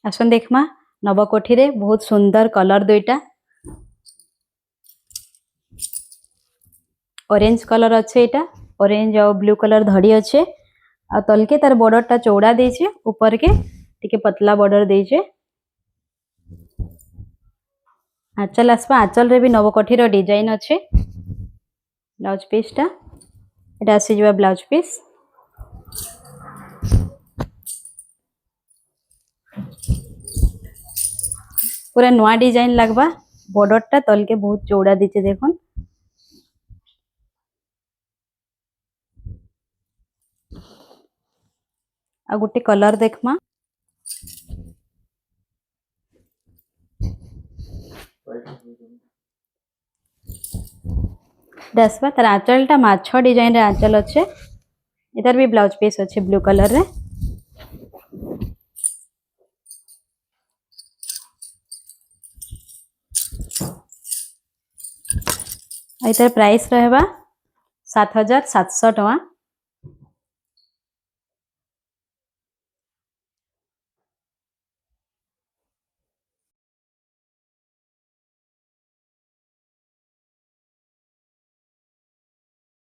आसन देखमा नवकोठी रे बहुत सुंदर कलर दुईटा ऑरेंज कलर अच्छे एटा ऑरेंज और ब्लू कलर धड़ी अच्छे आ तलके तार बॉर्डर टा चौड़ा देछे ऊपर के टिके पतला बॉर्डर देछे आंचल आसपा आंचल रे भी नवकोठी रो डिजाइन अच्छे ब्लाउज पीस टा एटा आसी जबा ब्लाउज पीस पूरा नवा डिजाइन लगवा बॉर्डर टा तल के बहुत चौड़ा दीचे देखन आ गोटे कलर देखमा दसवा तार आंचल टा माछ डिजाइन रे आंचल अच्छे इधर भी ब्लाउज पीस अच्छे ब्लू कलर रे इधर प्राइस रहबा 7700 टका।